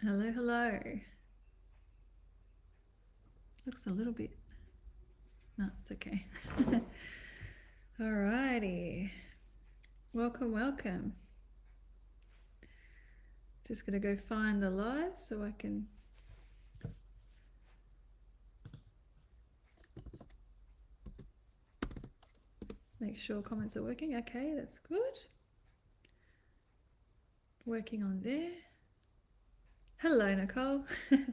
Hello, hello. Looks a little bit. No, it's okay. Alrighty. Welcome, welcome. Just gonna go find the live so I can make sure comments are working. Okay, that's good. Working on there. Hello, Nicole. Alright,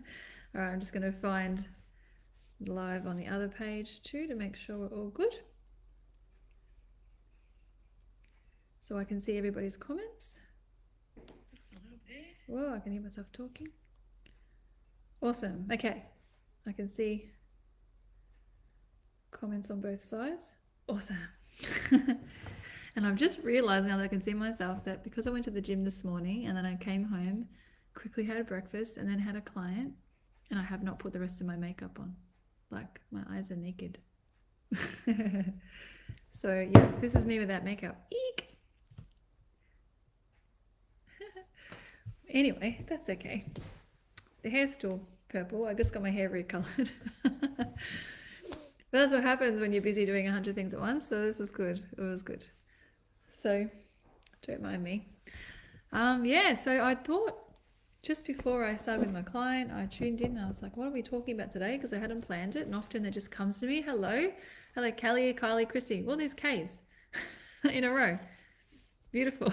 I'm just gonna find live on the other page too to make sure we're all good. So I can see everybody's comments. Whoa, I can hear myself talking. Awesome. Okay, I can see comments on both sides. Awesome. And I'm just realizing now that I can see myself that because I went to the gym this morning and then I came home, quickly had a breakfast and then had a client, and I have not put the rest of my makeup on. Like, my eyes are naked. So yeah, this is me without makeup. Eek! Anyway, that's okay. The hair's still purple. I just got my hair recolored. That's what happens when you're busy doing 100 things at once. So this is good. It was good. So don't mind me. Yeah, so I thought just before I started with my client, I tuned in and I was like, what are we talking about today? Because I hadn't planned it. And often it just comes to me. Hello, Kelly, Kylie, Christy. Well, there's K's in a row. Beautiful.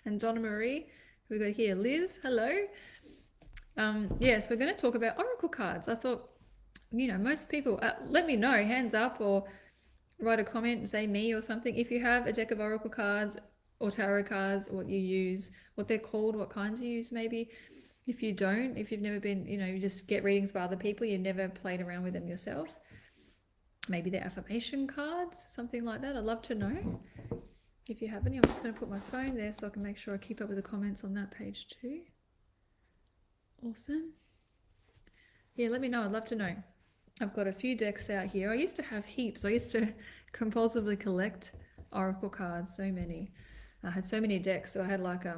And Donna Marie. We got here Liz. Hello. Yes, we're going to talk about oracle cards. I thought, most people, let me know, hands up, or write a comment and say me or something. If you have a deck of oracle cards or tarot cards, what you use, what they're called, what kinds you use maybe. If you don't, if you've never been, you just get readings by other people, you've never played around with them yourself. Maybe they're affirmation cards, something like that. I'd love to know. If you have any, I'm just going to put my phone there so I can make sure I keep up with the comments on that page too. Awesome. Yeah, let me know. I'd love to know. I've got a few decks out here. I used to have heaps. I used to compulsively collect oracle cards, so many. I had so many decks. So I had like a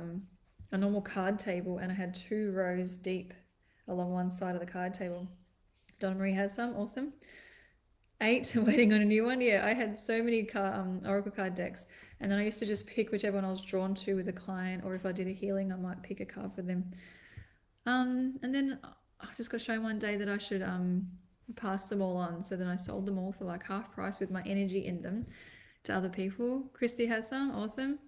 normal card table and I had 2 rows deep along one side of the card table. Donna Marie has some. Awesome. 8, waiting on a new one. Yeah, I had so many oracle card decks, and then I used to just pick whichever one I was drawn to with the client, or if I did a healing, I might pick a card for them. And then I just got shown one day that I should pass them all on. So then I sold them all for like half price with my energy in them to other people. Christy has some. Awesome.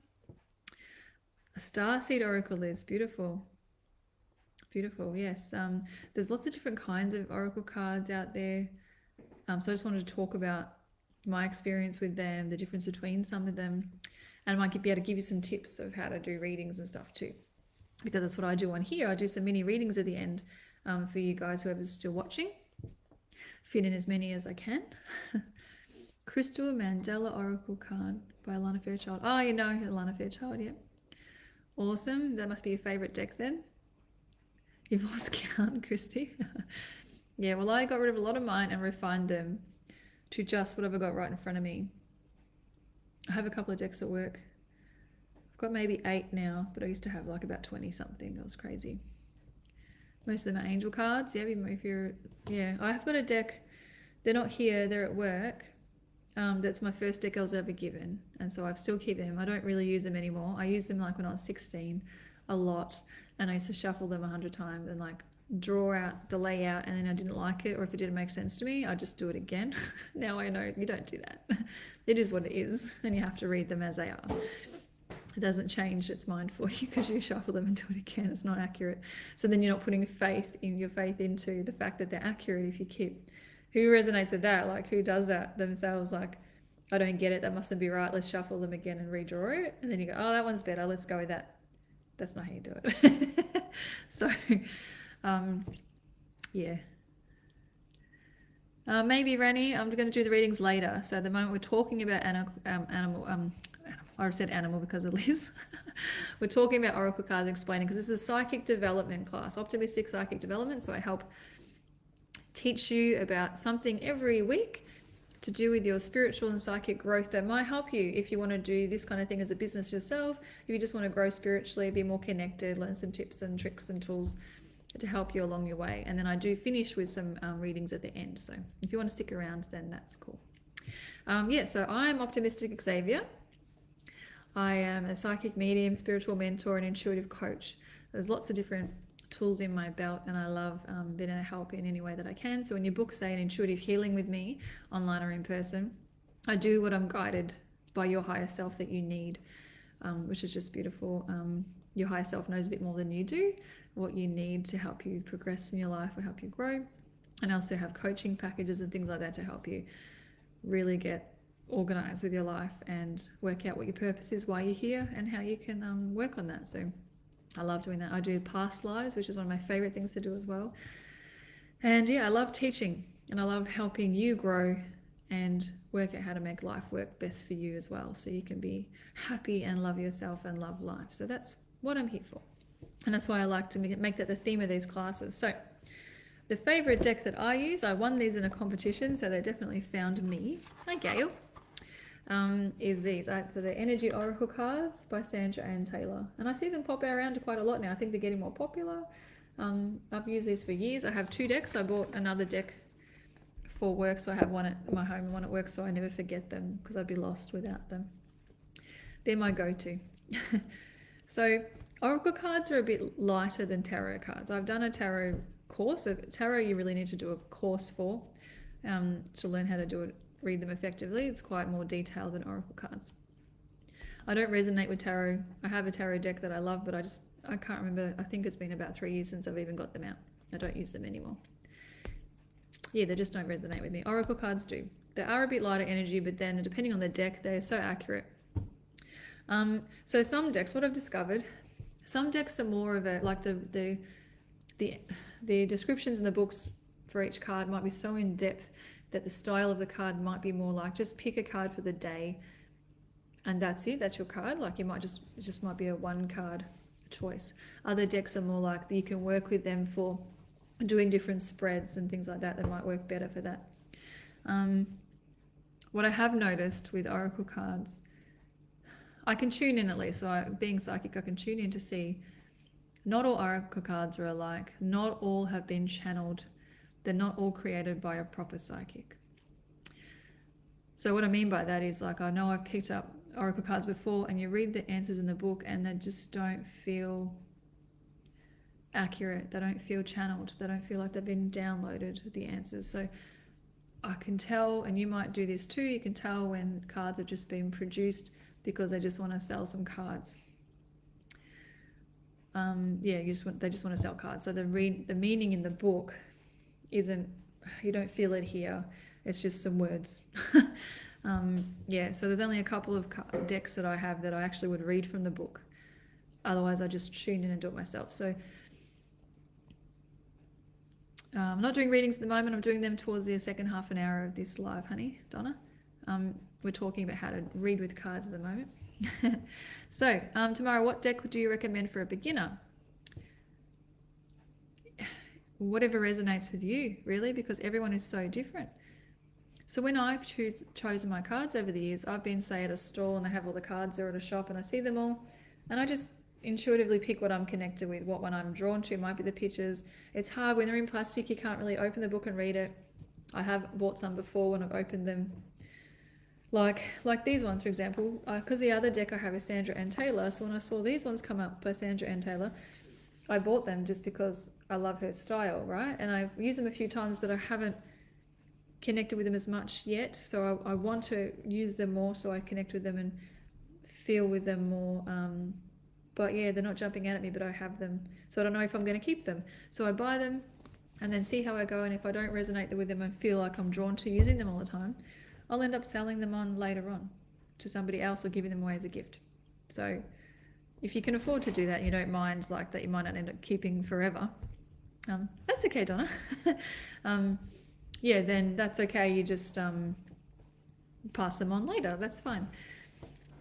A starseed oracle is beautiful. Beautiful. Yes. There's lots of different kinds of oracle cards out there. So I just wanted to talk about my experience with them, the difference between some of them, and I might be able to give you some tips of how to do readings and stuff too, because that's what I do on here. I do some mini readings at the end for you guys, whoever's still watching. Fit in as many as I can. Crystal Mandela Oracle card by Alana Fairchild. Oh, you know Alana Fairchild, yeah. Awesome. That must be your favorite deck then. You've lost count, Christy. Yeah, well, I got rid of a lot of mine and refined them to just whatever got right in front of me. I have a couple of decks at work. I've got maybe 8 now, but I used to have like about 20 something. That was crazy. Most of them are angel cards. Yeah, if you're, yeah, I've got a deck. They're not here, they're at work. That's my first deck I was ever given. And so I still keep them. I don't really use them anymore. I used them like when I was 16 a lot. And I used to shuffle them 100 times and like draw out the layout, and then I didn't like it, or if it didn't make sense to me, I just do it again. Now I know you don't do that. It is what it is, and you have to read them as they are. It doesn't change its mind for you because you shuffle them and do it again. It's not accurate. So then you're not putting your faith into the fact that they're accurate. If you keep, who resonates with that? Like, who does that themselves? Like, I don't get it, that mustn't be right, let's shuffle them again and redraw it. And then you go, oh, that one's better, let's go with that. That's not how you do it. So yeah. Maybe Rani, I'm going to do the readings later. So at the moment we're talking about animal. I said animal because of Liz. We're talking about oracle cards and explaining, because this is a psychic development class, OptiMystic psychic development. So I help teach you about something every week to do with your spiritual and psychic growth that might help you if you want to do this kind of thing as a business yourself, if you just want to grow spiritually, be more connected, learn some tips and tricks and tools to help you along your way. And then I do finish with some readings at the end. So if you want to stick around, then that's cool. So I'm OptiMystic Xavier. I am a psychic medium, spiritual mentor, and intuitive coach. There's lots of different tools in my belt, and I love being able to help in any way that I can. So when you book, say, an intuitive healing with me, online or in person, I do what I'm guided by your higher self that you need, which is just beautiful. Your higher self knows a bit more than you do, what you need to help you progress in your life or help you grow. And I also have coaching packages and things like that to help you really get organized with your life and work out what your purpose is, why you're here, and how you can work on that. So I love doing that. I do past lives, which is one of my favorite things to do as well. And I love teaching, and I love helping you grow and work out how to make life work best for you as well, so you can be happy and love yourself and love life. So that's what I'm here for, and that's why I like to make that the theme of these classes. So the favorite deck that I use, I won these in a competition, so they definitely found me. Hi Gail. Is these. So the Energy Oracle cards by Sandra Ann Taylor. And I see them pop around quite a lot now. I think they're getting more popular. I've used these for years. I have 2 decks. I bought another deck for work, so I have one at my home and one at work, so I never forget them because I'd be lost without them. They're my go-to. So Oracle cards are a bit lighter than tarot cards. I've done a tarot course. So tarot you really need to do a course for to learn how to read them effectively. It's quite more detailed than Oracle cards. I don't resonate with tarot. I have a tarot deck that I love, but I can't remember. I think it's been about 3 years since I've even got them out. I don't use them anymore. They just don't resonate with me. Oracle cards do. They are a bit lighter energy, but then depending on the deck, they're so accurate. So some decks, what I've discovered, some decks are more of a, like the descriptions in the books for each card might be so in depth that the style of the card might be more like, just pick a card for the day and that's it, that's your card. Like it just might be a 1 card choice. Other decks are more like you can work with them for doing different spreads and things like that might work better for that. What I have noticed with Oracle cards, I can tune in at least. So being psychic, I can tune in to see not all Oracle cards are alike. Not all have been channeled. They're not all created by a proper psychic. So what I mean by that is, like, I know I've picked up Oracle cards before and you read the answers in the book and they just don't feel accurate. They don't feel channeled. They don't feel like they've been downloaded, the answers. So I can tell, and you might do this too, you can tell when cards have just been produced because they just want to sell some cards. They just want to sell cards. So the meaning in the book isn't, you don't feel it here. It's just some words. So there's only a couple of decks that I have that I actually would read from the book. Otherwise I just tune in and do it myself. So I'm not doing readings at the moment. I'm doing them towards the second half an hour of this live, honey, Donna. We're talking about how to read with cards at the moment. So tomorrow, what deck would you recommend for a beginner? Whatever resonates with you, really, because everyone is so different. So when I've chosen my cards over the years, I've been, say, at a stall and they have all the cards there at a shop and I see them all and I just intuitively pick what I'm connected with, what one I'm drawn to. It might be the pictures. It's hard when they're in plastic, you can't really open the book and read it. I have bought some before when I've opened them. Like these ones, for example, because the other deck I have is Sandra Ann Taylor. So when I saw these ones come up by Sandra Ann Taylor, I bought them just because I love her style, right? And I've used them a few times, but I haven't connected with them as much yet. So I want to use them more so I connect with them and feel with them more. But yeah, they're not jumping out at me, but I have them. So I don't know if I'm going to keep them. So I buy them and then see how I go. And if I don't resonate with them and feel like I'm drawn to using them all the time, I'll end up selling them on later on to somebody else or giving them away as a gift. So if you can afford to do that, you don't mind like that you might not end up keeping forever. That's okay, Donna. Then that's okay. You just pass them on later. That's fine.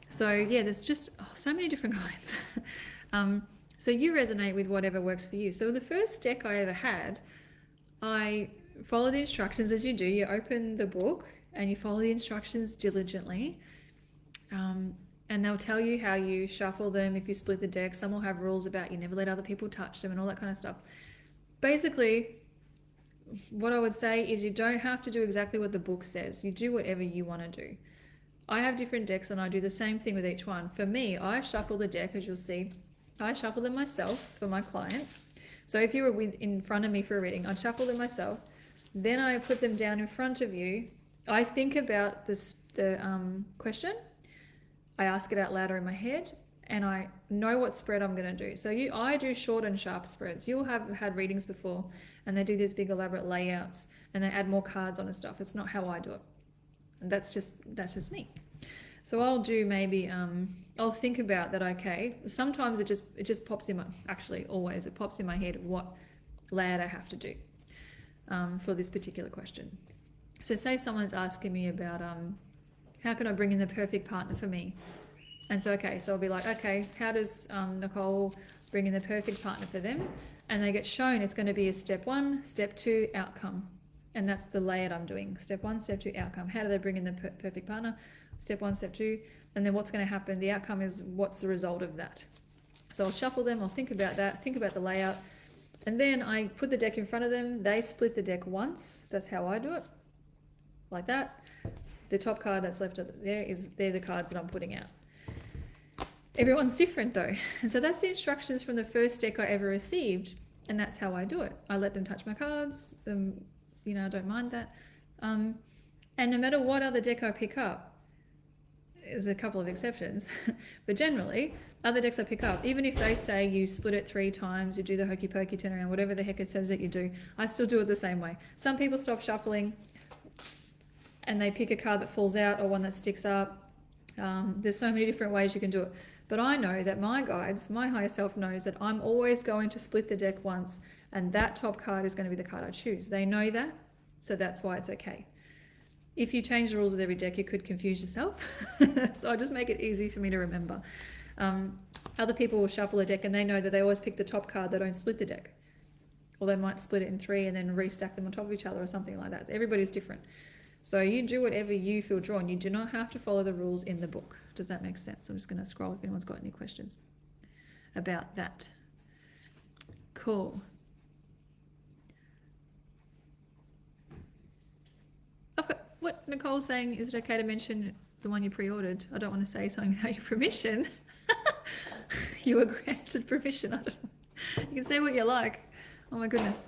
So yeah, there's just so many different kinds. So you resonate with whatever works for you. So the first deck I ever had, I follow the instructions as you do. You open the book and you follow the instructions diligently. And they'll tell you how you shuffle them if you split the deck. Some will have rules about you never let other people touch them and all that kind of stuff. basically, what I would say is you don't have to do exactly what the book says. You do whatever you want to do. I have different decks and I do the same thing with each one. For me, I shuffle the deck, as you'll see. I shuffle them myself for my client. So if you were in front of me for a reading, I'd shuffle them myself. Then I put them down in front of you. I think about the question. I ask it out louder in my head, and I know what spread I'm going to do. So I do short and sharp spreads. You'll have had readings before, and they do these big elaborate layouts, and they add more cards on and stuff. It's not how I do it. And that's just me. So I'll do maybe I'll think about that. Okay, sometimes it just pops in my, actually always it pops in my head what layout I have to do for this particular question. So say someone's asking me about how can I bring in the perfect partner for me? And so, okay, so I'll be like, okay, how does Nicole bring in the perfect partner for them? And they get shown it's going to be a step 1, step 2, outcome. And that's the layout I'm doing. Step 1, step 2, outcome. How do they bring in the perfect partner? Step 1, step 2. And then what's going to happen? The outcome is what's the result of that. So I'll shuffle them. I'll think about that. Think about the layout. And then I put the deck in front of them. They split the deck once. That's how I do it. Like that. The top card that's left there they're the cards that I'm putting out. Everyone's different though. And so that's the instructions from the first deck I ever received. And that's how I do it. I let them touch my cards. You know, I don't mind that. And no matter what other deck I pick up, there's a couple of exceptions, but generally, other decks I pick up, even if they say you split it 3 times, you do the hokey pokey turn around, whatever the heck it says that you do, I still do it the same way. Some people stop shuffling and they pick a card that falls out or one that sticks up. There's so many different ways you can do it. But I know that my guides, my higher self knows that I'm always going to split the deck once, and that top card is going to be the card I choose. They know that, so that's why it's okay. If you change the rules with every deck, you could confuse yourself. So I just make it easy for me to remember. Other people will shuffle a deck and they know that they always pick the top card, they don't split the deck. Or they might split it in 3 and then restack them on top of each other or something like that. Everybody's different. So you do whatever you feel drawn. You do not have to follow the rules in the book. Does that make sense? I'm just going to scroll if anyone's got any questions about that. Cool. I've got what Nicole's saying. Is it okay to mention the one you pre-ordered? I don't want to say something without your permission. You were granted permission. I don't know. You can say what you like. Oh my goodness.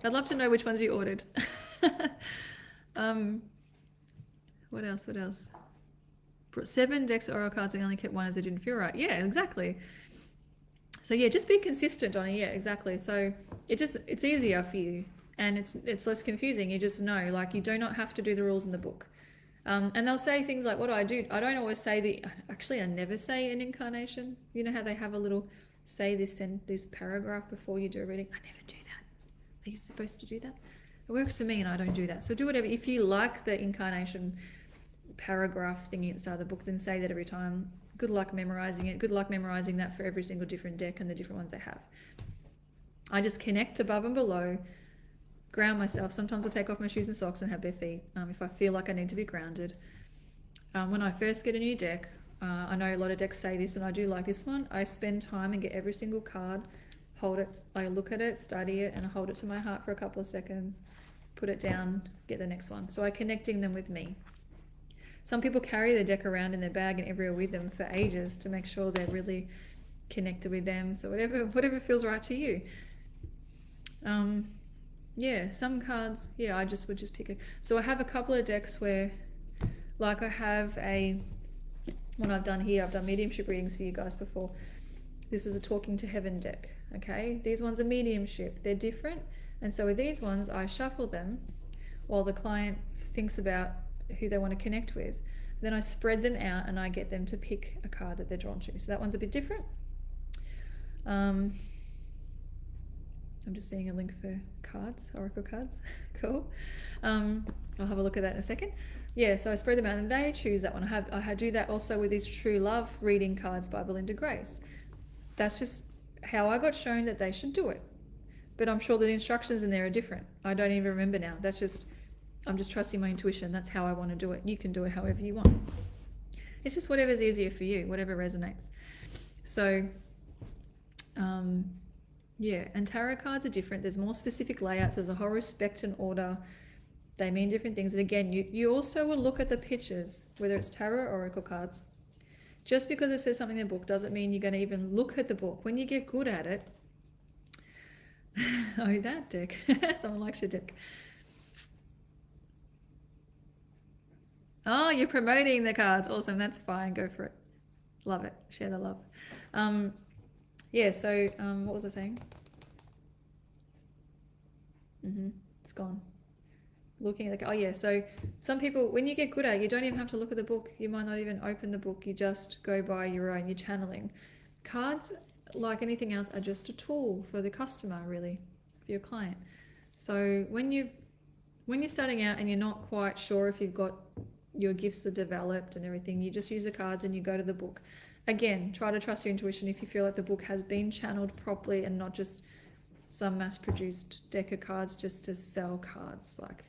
I'd love to know which ones you ordered. What else? What else? 7 decks of oracle cards. I only kept 1 as it didn't feel right. Yeah, exactly. So yeah, just be consistent on it. Yeah, exactly. So it's easier for you. And it's less confusing. You just know, like, you do not have to do the rules in the book. And they'll say things like, what do? I don't always say I never say an incarnation. You know how they have a little, say this paragraph before you do a reading? I never do that. Are you supposed to do that? It works for me and I don't do that. So do whatever. If you like the incarnation paragraph thingy at the start of the book, then say that every time. Good luck memorizing it. Good luck memorizing that for every single different deck and the different ones they have. I just connect above and below, ground myself. Sometimes I take off my shoes and socks and have bare feet if I feel like I need to be grounded. When I first get a new deck, I know a lot of decks say this and I do like this one. I spend time and get every single card, hold it, I look at it, study it, and I hold it to my heart for a couple of seconds, put it down, get the next one. So I'm connecting them with me. Some people carry their deck around in their bag and everywhere with them for ages to make sure they're really connected with them. So whatever feels right to you. Yeah, some cards, yeah, I would just pick it. So I have a couple of decks where, like I have one I've done here, I've done mediumship readings for you guys before. This is a Talking to Heaven deck, okay? These ones are mediumship, they're different. And so with these ones, I shuffle them while the client thinks about who they want to connect with. Then I spread them out and I get them to pick a card that they're drawn to. So that one's a bit different. I'm just seeing a link for cards, oracle cards. Cool. I'll have a look at that in a second. Yeah, so I spread them out and they choose that one. I do that also with these True Love reading cards by Belinda Grace. That's just how I got shown that they should do it. But I'm sure the instructions in there are different. I don't even remember now. I'm just trusting my intuition. That's how I want to do it. You can do it however you want. It's just whatever's easier for you, whatever resonates. So, Yeah, and tarot cards are different. There's more specific layouts. There's a whole respect and order. They mean different things. And again, you also will look at the pictures, whether it's tarot or oracle cards. Just because it says something in the book doesn't mean you're going to even look at the book. When you get good at it, oh, that deck. Someone likes your deck. Oh, you're promoting the cards. Awesome. That's fine. Go for it. Love it. Share the love. Yeah, so what was I saying? It's gone. Looking at the, oh yeah, so some people, when you get good at it, you don't even have to look at the book. You might not even open the book. You just go by your own, you're channeling. Cards, like anything else, are just a tool for the customer, really, for your client. So when you're starting out and you're not quite sure if you've got your gifts are developed and everything, you just use the cards and you go to the book. Again, try to trust your intuition if you feel like the book has been channeled properly and not just some mass-produced deck of cards just to sell cards. Like,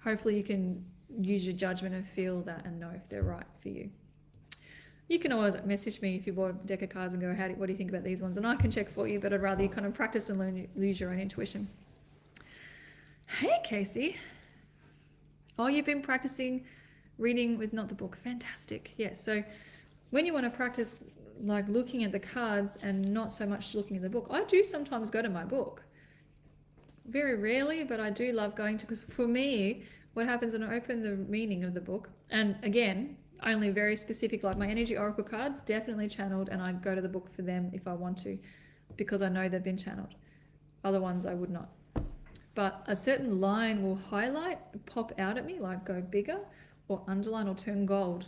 hopefully you can use your judgment and feel that and know if they're right for you. You can always message me if you bought a deck of cards and go, what do you think about these ones? And I can check for you, but I'd rather you kind of practice and use your own intuition. Hey, Casey. Oh, you've been practicing reading with not the book. Fantastic. Yes. So when you want to practice like looking at the cards and not so much looking at the book, I do sometimes go to my book. Very rarely, but I do love going to, because for me, what happens when I open the meaning of the book, and again, only very specific, like my energy oracle cards, definitely channeled, and I go to the book for them if I want to, because I know they've been channeled. Other ones I would not. But a certain line will highlight, pop out at me, like go bigger, or underline, or turn gold.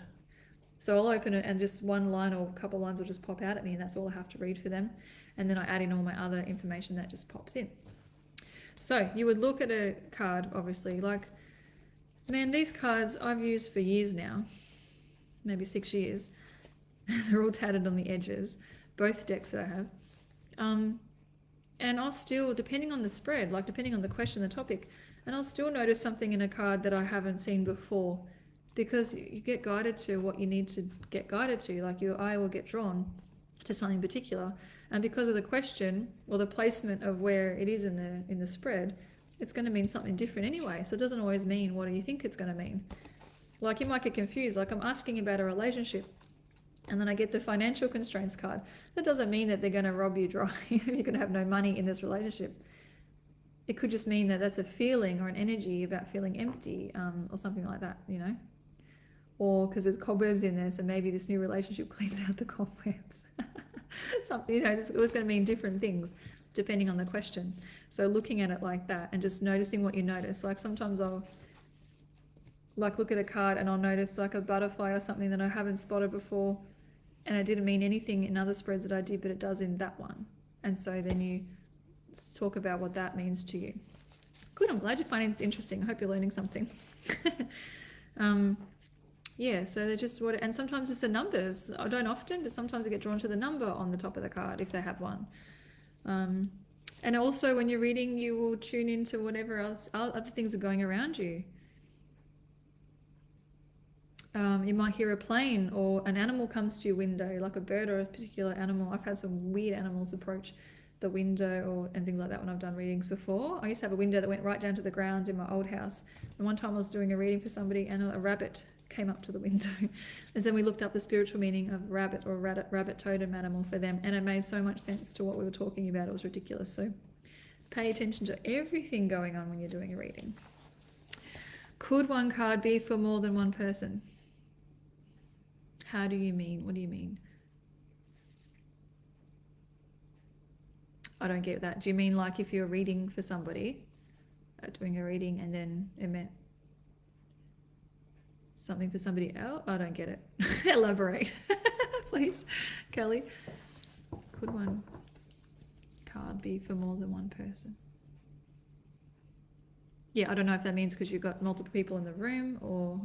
So I'll open it and just one line or a couple of lines will just pop out at me, and that's all I have to read for them. And then I add in all my other information that just pops in. So you would look at a card, obviously, like, man, these cards I've used for years now, maybe 6 years. They're all tattered on the edges, both decks that I have. And I'll still, depending on the spread, like depending on the question, the topic, and I'll still notice something in a card that I haven't seen before, because you get guided to what you need to get guided to. Like your eye will get drawn to something particular, and because of the question or the placement of where it is in the spread, it's going to mean something different anyway. So it doesn't always mean what do you think it's going to mean. Like you might get confused, like I'm asking about a relationship and then I get the financial constraints card. That doesn't mean that they're going to rob you dry. You're going to have no money in this relationship. It could just mean that that's a feeling or an energy about feeling empty, or something like that, you know. Or because there's cobwebs in there, so maybe this new relationship cleans out the cobwebs. Something, you know, it was going to mean different things depending on the question. So looking at it like that and just noticing what you notice. Like sometimes I'll like look at a card and I'll notice like a butterfly or something that I haven't spotted before, and it didn't mean anything in other spreads that I did, but it does in that one. And so then you talk about what that means to you. Good, I'm glad you're finding this interesting. I hope you're learning something. Yeah, so they're just what, and sometimes it's the numbers. I don't often, but sometimes I get drawn to the number on the top of the card if they have one. And also when you're reading, you will tune into whatever else other things are going around you. You might hear a plane or an animal comes to your window, like a bird or a particular animal. I've had some weird animals approach the window and things like that when I've done readings before. I used to have a window that went right down to the ground in my old house. And one time I was doing a reading for somebody and a rabbit came up to the window. And then we looked up the spiritual meaning of rabbit or rabbit totem animal for them. And it made so much sense to what we were talking about. It was ridiculous. So pay attention to everything going on when you're doing a reading. Could one card be for more than one person? How do you mean? What do you mean? I don't get that. Do you mean like if you're reading for somebody, doing a reading and then it meant something for somebody else? I don't get it. Elaborate, please, Kelly. Could one card be for more than one person? Yeah, I don't know if that means because you've got multiple people in the room or,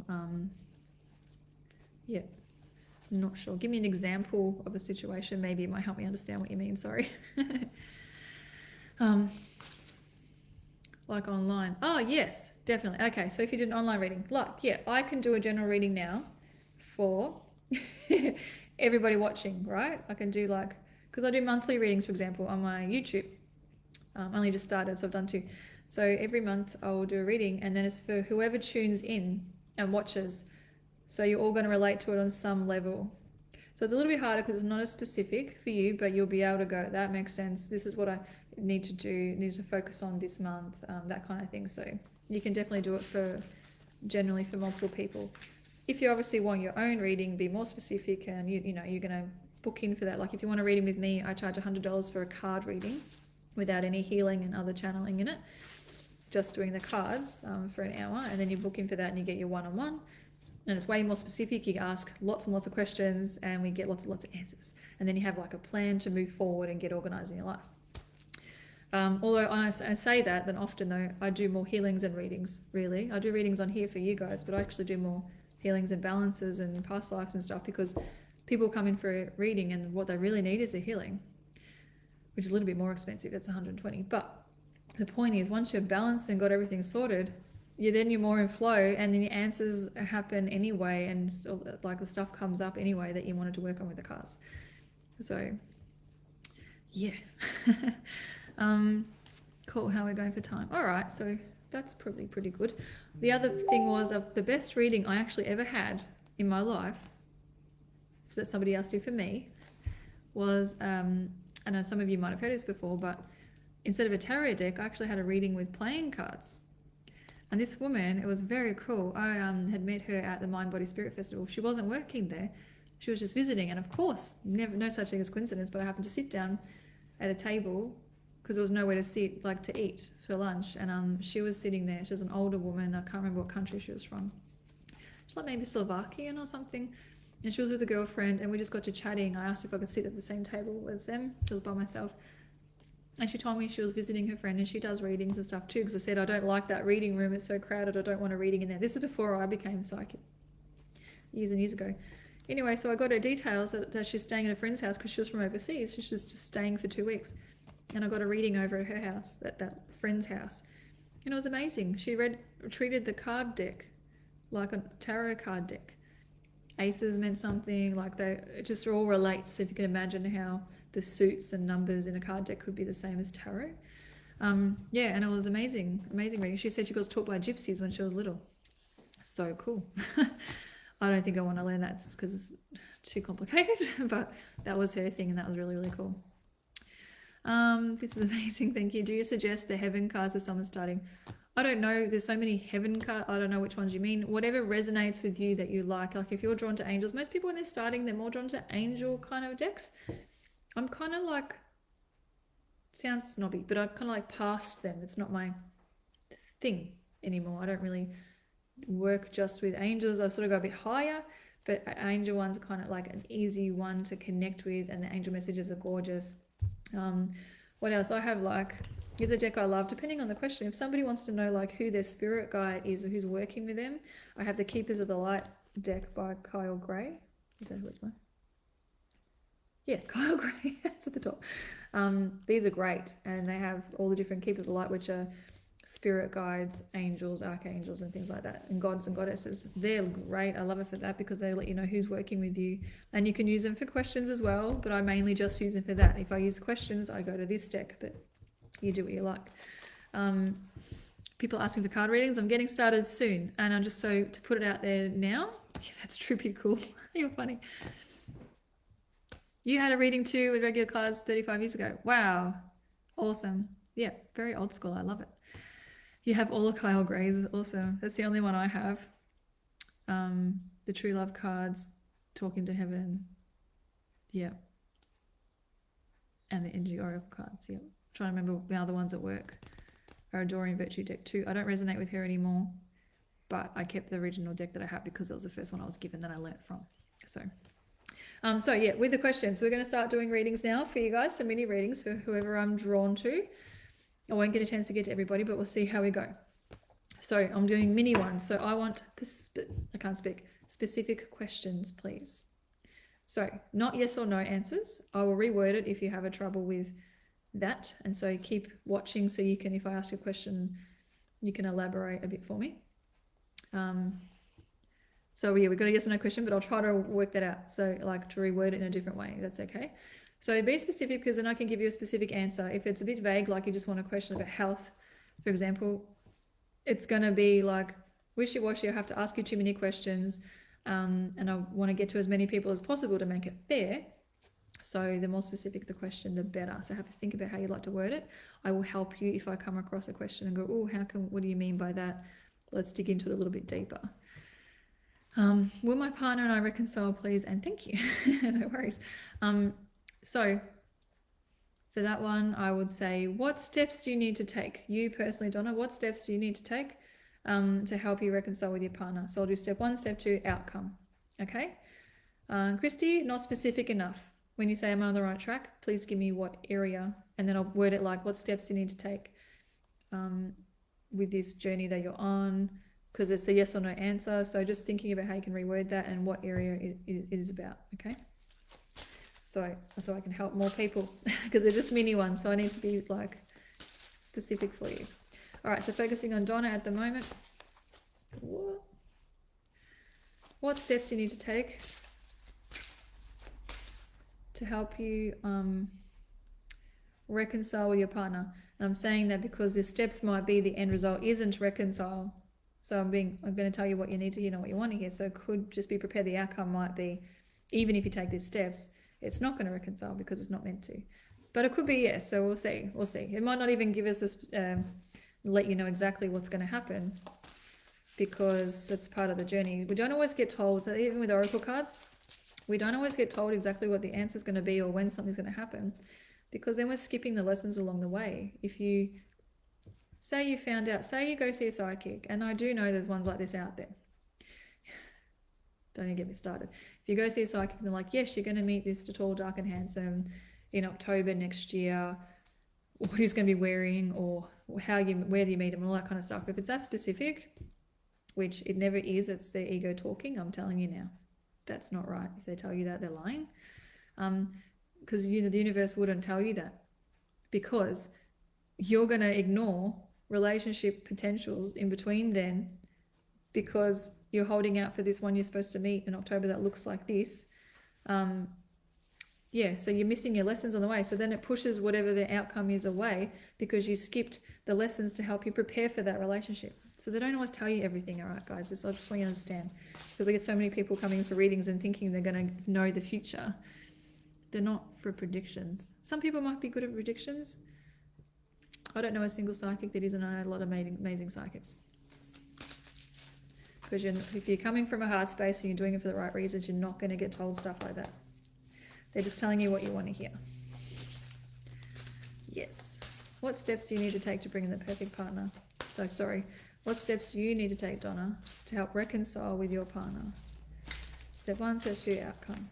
yeah, I'm not sure. Give me an example of a situation. Maybe it might help me understand what you mean. Sorry. Like online. Oh, yes, definitely. Okay, so if you did an online reading, like, yeah, I can do a general reading now for everybody watching, right? I can do like, because I do monthly readings, for example, on my YouTube. Only just started, so I've done 2. So every month I will do a reading, and then it's for whoever tunes in and watches. So you're all going to relate to it on some level. So it's a little bit harder because it's not as specific for you, but you'll be able to go, that makes sense. This is what I need to do, need to focus on this month, that kind of thing. So you can definitely do it generally for multiple people. If you obviously want your own reading, be more specific, and you know, you're going to book in for that. Like if you want a reading with me, I charge $100 for a card reading without any healing and other channeling in it. Just doing the cards for an hour, and then you book in for that and you get your one-on-one. And it's way more specific. You ask lots and lots of questions and we get lots and lots of answers. And then you have like a plan to move forward and get organized in your life. Although I say that, then often though, I do more healings and readings, really. I do readings on here for you guys, but I actually do more healings and balances and past lives and stuff, because people come in for a reading and what they really need is a healing, which is a little bit more expensive. It's $120. But the point is, once you're balanced and got everything sorted, you're more in flow, and then the answers happen anyway, and so, like, the stuff comes up anyway that you wanted to work on with the cards. So yeah. Cool. How are we going for time? All right, so that's probably pretty good. The other thing was, of the best reading I actually ever had in my life, so that somebody else did for me, was I know some of you might have heard this before, but instead of a tarot deck, I actually had a reading with playing cards. And this woman, it was very cool. I had met her at the Mind Body Spirit Festival. She wasn't working there. She was just visiting. And of course, no such thing as coincidence, but I happened to sit down at a table because there was nowhere to sit, like to eat for lunch. And she was sitting there. She was an older woman. I can't remember what country she was from. She's like maybe Slovakian or something. And she was with a girlfriend, and we just got to chatting. I asked if I could sit at the same table as them. She was by myself. And she told me she was visiting her friend, and she does readings and stuff too, because I said, I don't like that reading room, it's so crowded, I don't want a reading in there. This is before I became psychic, years and years ago. Anyway, so I got her details that she's staying at a friend's house because she was from overseas. She was just staying for 2 weeks. And I got a reading over at her house, at that friend's house. And it was amazing. She treated the card deck like a tarot card deck. Aces meant something, like it just all relates. So if you can imagine how the suits and numbers in a card deck could be the same as tarot. Yeah, and it was amazing reading. She said she got taught by gypsies when she was little. So cool. I don't think I want to learn that because it's too complicated, but that was her thing, and that was really, really cool. This is amazing, thank you. Do you suggest the heaven cards for someone starting? I don't know, there's so many heaven cards, I don't know which ones you mean. Whatever resonates with you that you like if you're drawn to angels, most people when they're starting, they're more drawn to angel kind of decks. I'm kind of like, sounds snobby, but I've kind of like past them. It's not my thing anymore. I don't really work just with angels. I sort of go a bit higher, but angel ones are kind of like an easy one to connect with, and the angel messages are gorgeous. What else? I have here's a deck I love, depending on the question. If somebody wants to know who their spirit guide is or who's working with them, I have the Keepers of the Light deck by Kyle Gray. Is that which one? Yeah, Kyle Gray, that's at the top. These are great, and they have all the different Keepers of the Light, which are spirit guides, angels, archangels, and things like that, and gods and goddesses. They're great. I love it for that because they let you know who's working with you, and you can use them for questions as well, but I mainly just use them for that. If I use questions, I go to this deck, but you do what you like. People asking for card readings. I'm getting started soon, and I'm just to put it out there now. Yeah, that's trippy cool. You're funny. You had a reading too with regular cards 35 years ago. Wow. Awesome. Yeah, very old school. I love it. You have all of Kyle Gray's. Awesome. That's the only one I have. The True Love cards, Talking to Heaven. Yeah. And the Energy Oracle cards. Yeah. I'm trying to remember the other ones at work. Our Adoring Virtue deck too. I don't resonate with her anymore, but I kept the original deck that I had because it was the first one I was given that I learnt from. So yeah, with the questions, we're going to start doing readings now for you guys, some mini readings for whoever I'm drawn to. I won't get a chance to get to everybody, but we'll see how we go. So I'm doing mini ones. So I want, I can't speak, specific questions, please. So not yes or no answers. I will reword it if you have a trouble with that. And so keep watching so you can, if I ask you a question, you can elaborate a bit for me. So yeah, we've got a yes or no question, but I'll try to work that out. So to reword it in a different way. That's okay. So be specific, because then I can give you a specific answer. If it's a bit vague, like you just want a question about health, for example, it's going to be like wishy-washy. I have to ask you too many questions, and I want to get to as many people as possible to make it fair. So the more specific the question, the better. So have to think about how you like to word it. I will help you if I come across a question and go, oh, what do you mean by that? Let's dig into it a little bit deeper. Will my partner and I reconcile, please? And thank you. No worries. So for that one, I would say, what steps do you need to take? You personally, Donna, what steps do you need to take to help you reconcile with your partner? So I'll do step 1, step 2, outcome. Okay. Christy, not specific enough. When you say am I on the right track, please give me what area, and then I'll word it like what steps you need to take with this journey that you're on, because it's a yes or no answer. So just thinking about how you can reword that and what area it is about. Okay. So I can help more people because they're just mini ones. So I need to be like specific for you. All right. So focusing on Donna at the moment. What steps do you need to take to help you reconcile with your partner? And I'm saying that because the steps might be the end result isn't to reconcile. So I'm going to tell you what you need to hear, not what you want to hear. So it could just be prepared. The outcome might be, even if you take these steps, it's not going to reconcile because it's not meant to. But it could be yes. So we'll see. We'll see. It might not even give us let you know exactly what's going to happen, because it's part of the journey. We don't always get told. So even with oracle cards, we don't always get told exactly what the answer is going to be or when something's going to happen, because then we're skipping the lessons along the way. If you say you found out, say you go see a psychic, and I do know there's ones like this out there. Don't even get me started. If you go see a psychic and they're like, yes, you're going to meet this tall, dark and handsome in October next year, what he's going to be wearing, or where do you meet him, and all that kind of stuff. If it's that specific, which it never is, it's their ego talking, I'm telling you now. That's not right. If they tell you that, they're lying. Because the universe wouldn't tell you that, because you're going to ignore relationship potentials in between then, because you're holding out for this one you're supposed to meet in October that looks like this. So you're missing your lessons on the way. So then it pushes whatever the outcome is away, because you skipped the lessons to help you prepare for that relationship. So they don't always tell you everything, all right, guys? I just want you to understand, because I get so many people coming for readings and thinking they're going to know the future. They're not for predictions. Some people might be good at predictions. I don't know a single psychic that isn't. I know a lot of amazing psychics. Because if you're coming from a heart space and you're doing it for the right reasons, you're not going to get told stuff like that. They're just telling you what you want to hear. Yes. What steps do you need to take to bring in the perfect partner? What steps do you need to take, Donna, to help reconcile with your partner? Step 1, step 2, outcome.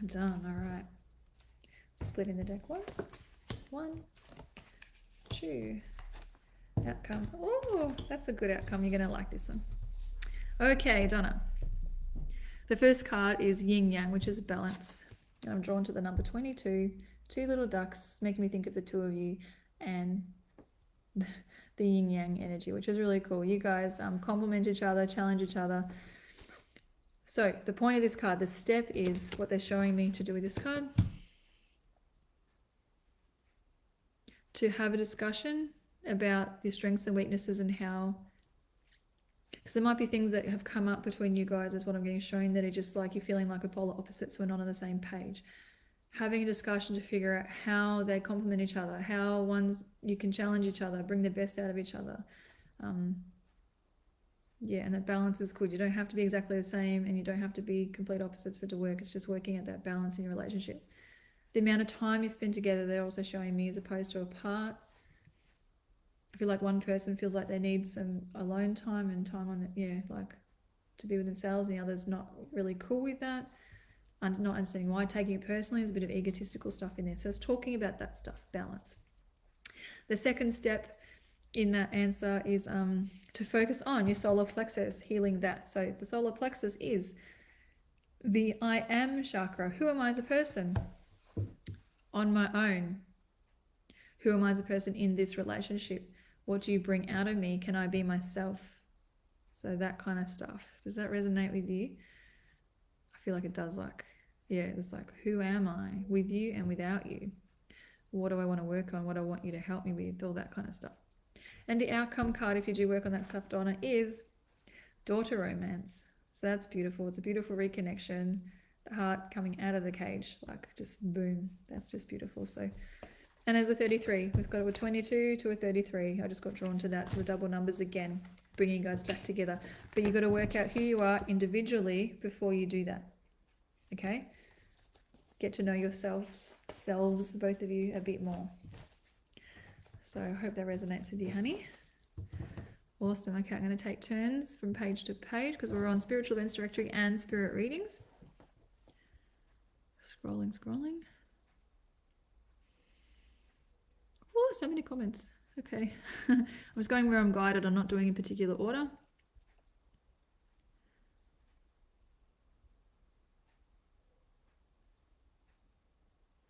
Done. All right. Splitting the deck once. 1, 2. Outcome. Oh, that's a good outcome. You're going to like this one. Okay, Donna. The first card is yin yang, which is balance. And I'm drawn to the number 22. 2 little ducks, making me think of the two of you, and the yin yang energy, which is really cool. You guys complement each other, challenge each other. So the point of this card, the step is what they're showing me to do with this card. To have a discussion about your strengths and weaknesses and how, because there might be things that have come up between you guys, is what I'm getting shown, that are just like you're feeling like a polar opposite, so we're not on the same page. Having a discussion to figure out how they complement each other, how you can challenge each other, bring the best out of each other. And that balance is good. You don't have to be exactly the same, and you don't have to be complete opposites for it to work. It's just working at that balance in your relationship. The amount of time you spend together, they're also showing me, as opposed to apart. I feel like one person feels like they need some alone time and time on to be with themselves, and the other's not really cool with that. And not understanding why, taking it personally. There's a bit of egotistical stuff in there. So it's talking about that stuff, balance. The second step in that answer is to focus on your solar plexus, healing that. So the solar plexus is the I am chakra. Who am I as a person? On my own. Who am I as a person in this relationship? What do you bring out of me? Can I be myself? So that kind of stuff. Does that resonate with you? feel like it does, like, yeah, it's like, who am I with you and without you? What do I want to work on? What do I want you to help me with? All that kind of stuff. And the outcome card, if you do work on that stuff, Donna, is daughter romance. So that's beautiful. It's a beautiful reconnection. The heart coming out of the cage, like just boom. That's just beautiful. So, and as a 33, we've got a 22 to a 33. I just got drawn to that. So the double numbers again, bringing you guys back together. But you've got to work out who you are individually before you do that. Okay? Get to know yourselves, both of you, a bit more. So I hope that resonates with you, honey. Awesome. Okay, I'm going to take turns from page to page because we're on Spiritual Events Directory and Spirit Readings. Scrolling. Oh, so many comments. Okay. I'm just going where I'm guided. I'm not doing in particular order.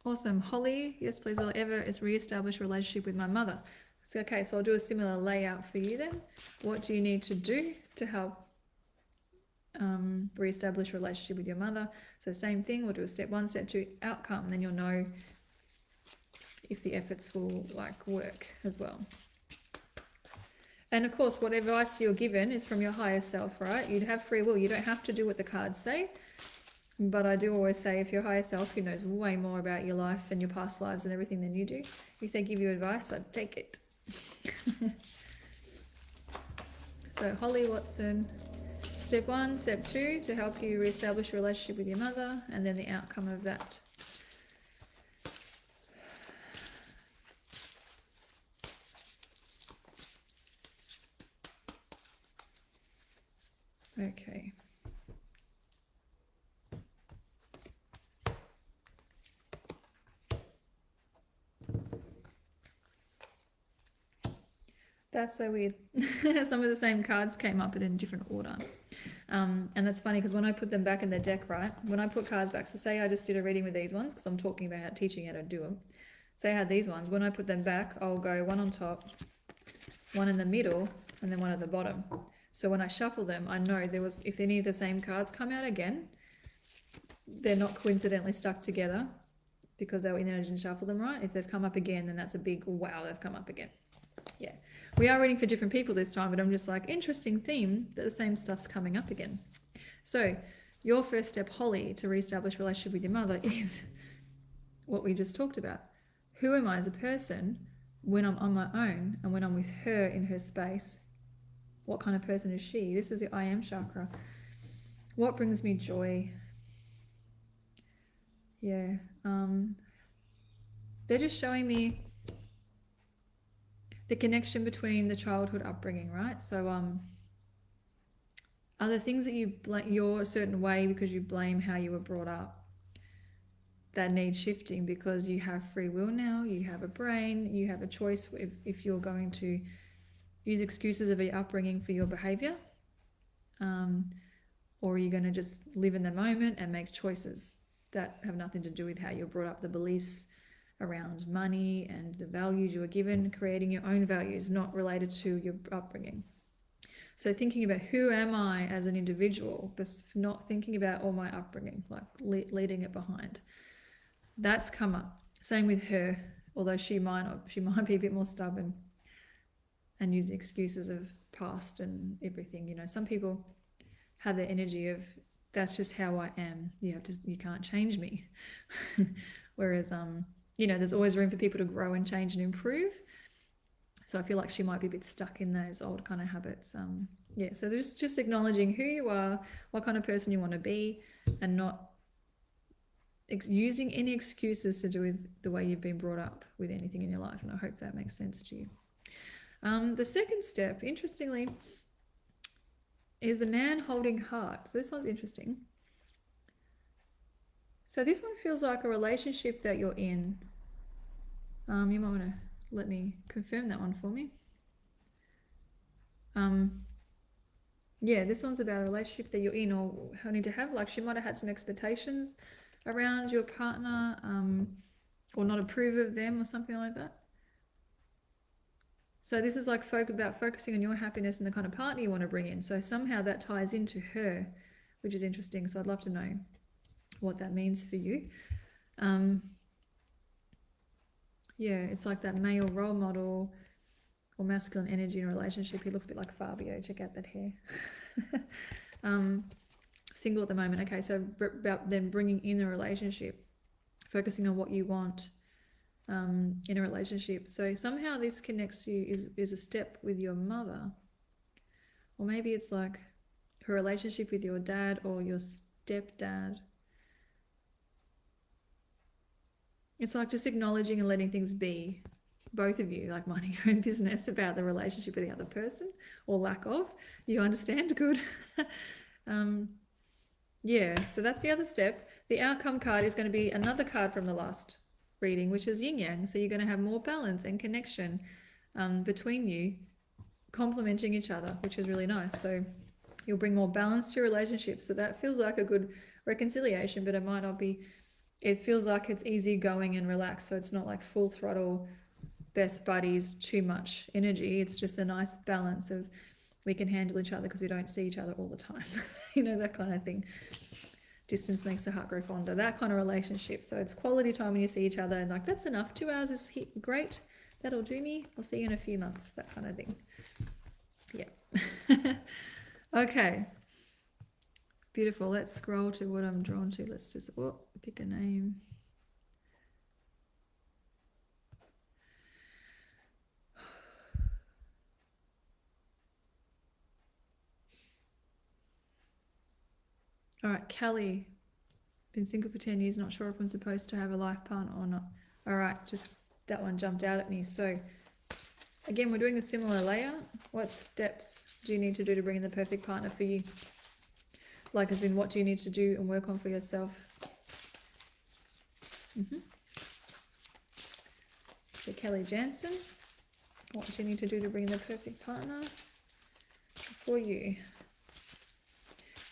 Awesome. Holly, yes, please. Will I ever re-establish a relationship with my mother? So, okay, so I'll do a similar layout for you then. What do you need to do to help re-establish a relationship with your mother? So same thing, we'll do a step 1, step 2, outcome, then you'll know if the efforts will like work as well. And of course, what advice you're given is from your higher self, right? You'd have free will. You don't have to do what the cards say. But I do always say, if your higher self, who knows way more about your life and your past lives and everything than you do, if they give you advice, I'd take it. So Holly Watson, step 1, step 2, to help you reestablish a relationship with your mother, and then the outcome of that. Okay. That's so weird. Some of the same cards came up in a different order. And that's funny because when I put them back in the deck, right, when I put cards back, so say I just did a reading with these ones because I'm talking about teaching how to do them. Say I had these ones. When I put them back, I'll go one on top, one in the middle, and then one at the bottom. So when I shuffle them, I know there was, if any of the same cards come out again, they're not coincidentally stuck together because I didn't shuffle them right. If they've come up again, then that's a big wow, they've come up again. Yeah. We are reading for different people this time, but I'm just like, interesting theme that the same stuff's coming up again. So your first step, Holly, to reestablish relationship with your mother is what we just talked about. Who am I as a person when I'm on my own and when I'm with her in her space? What kind of person is she? This is the I am chakra. What brings me joy? Yeah. They're just showing me the connection between the childhood upbringing, right? So are there things that you you're a certain way because you blame how you were brought up that need shifting because you have free will now, you have a brain, you have a choice if you're going to use excuses of your upbringing for your behavior, or are you going to just live in the moment and make choices that have nothing to do with how you're brought up, the beliefs around money and the values you were given, creating your own values, not related to your upbringing. So thinking about who am I as an individual, but not thinking about all my upbringing, like leading it behind. That's come up. Same with her, although she might be a bit more stubborn and use the excuses of past and everything. You know, some people have the energy of that's just how I am. You can't change me. Whereas you know, there's always room for people to grow and change and improve. So I feel like she might be a bit stuck in those old kind of habits. Yeah, so just acknowledging who you are, what kind of person you want to be, and not using any excuses to do with the way you've been brought up with anything in your life. And I hope that makes sense to you. The second step, interestingly, is the man holding heart. So this one's interesting. So this one feels like a relationship that you're in. You might want to let me confirm that one for me. Yeah, this one's about a relationship that you're in or having to have. Like she might have had some expectations around your partner, or not approve of them or something like that. So this is like about focusing on your happiness and the kind of partner you want to bring in. So somehow that ties into her, which is interesting. So I'd love to know what that means for you. Yeah, it's like that male role model or masculine energy in a relationship. He looks a bit like Fabio. Check out that hair. Single at the moment. Okay, so about then bringing in a relationship, focusing on what you want in a relationship. So somehow this connects you, is a step with your mother. Or maybe it's like her relationship with your dad or your stepdad. It's like just acknowledging and letting things be, both of you, like minding your own business about the relationship with the other person, or lack of. You understand? Good. Yeah, so that's the other step. The outcome card is going to be another card from the last reading, which is yin yang. So you're going to have more balance and connection between you, complementing each other, which is really nice. So you'll bring more balance to your relationship. So that feels like a good reconciliation, but it might not be. It feels like it's easy going and relaxed. So it's not like full throttle, best buddies, too much energy. It's just a nice balance of we can handle each other because we don't see each other all the time. You know, that kind of thing. Distance makes the heart grow fonder. That kind of relationship. So it's quality time when you see each other and like, that's enough. 2 hours is great. That'll do me. I'll see you in a few months. That kind of thing. Yeah. Okay. Beautiful. Let's scroll to what I'm drawn to. Let's just pick a name. All right, Kelly. Been single for 10 years, not sure if I'm supposed to have a life partner or not. All right, just that one jumped out at me. So again, we're doing a similar layout. What steps do you need to do to bring in the perfect partner for you? Like as in, what do you need to do and work on for yourself? So Kelly Jansen, what do you need to do to bring in the perfect partner for you?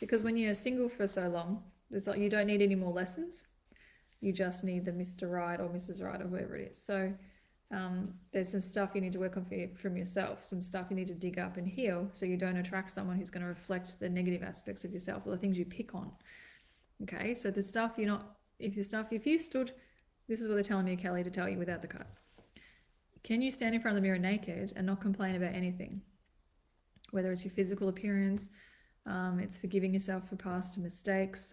Because when you're single for so long, it's like you don't need any more lessons. You just need the Mr. Right or Mrs. Right or whoever it is. So there's some stuff you need to work on from yourself, some stuff you need to dig up and heal so you don't attract someone who's going to reflect the negative aspects of yourself or the things you pick on. Okay, so the stuff you're not, if you stood, this is what they're telling me, Kelly, to tell you without the cards. Can you stand in front of the mirror naked and not complain about anything? Whether it's your physical appearance, it's forgiving yourself for past mistakes,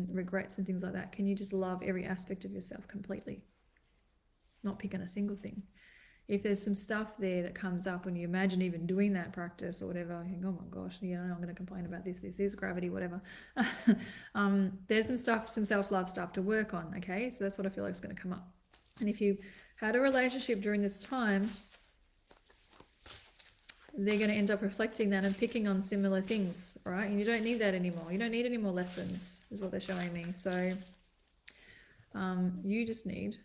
regrets and things like that. Can you just love every aspect of yourself completely? Not picking a single thing. If there's some stuff there that comes up when you imagine even doing that practice or whatever, you think, oh my gosh, you know, I'm going to complain about this is gravity, whatever. There's some stuff, some self-love stuff to work on, okay? So that's what I feel like is going to come up. And if you had a relationship during this time, they're going to end up reflecting that and picking on similar things, right? And you don't need that anymore. You don't need any more lessons, is what they're showing me. So you just need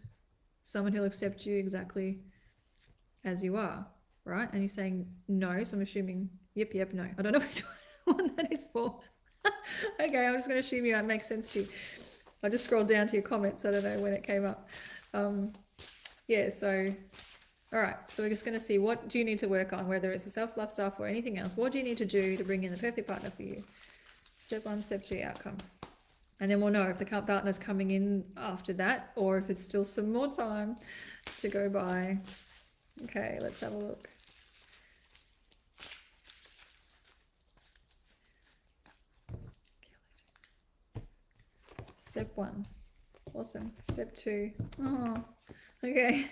someone who'll accept you exactly as you are, right? And you're saying no, so I'm assuming, yep, no. I don't know what that is for. Okay, I'm just going to assume it makes sense to you. I just scrolled down to your comments. I don't know when it came up. Yeah, so, all right. So we're just going to see, what do you need to work on, whether it's the self-love stuff or anything else. What do you need to do to bring in the perfect partner for you? Step 1, step 2, outcome. And then we'll know if the partner's coming in after that or if it's still some more time to go by. Okay, let's have a look. Step 1. Awesome. Step 2. Oh, okay.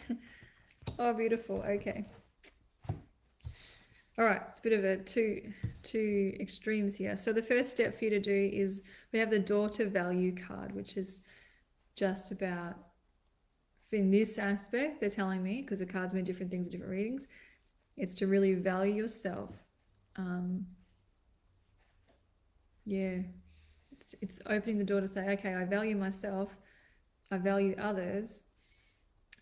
Oh, beautiful. Okay. All right, it's a bit of a two extremes here. So the first step for you to do is we have the daughter value card, which is just about, in this aspect, they're telling me, because the cards mean different things in different readings, it's to really value yourself. Yeah, it's opening the door to say, okay, I value myself, I value others,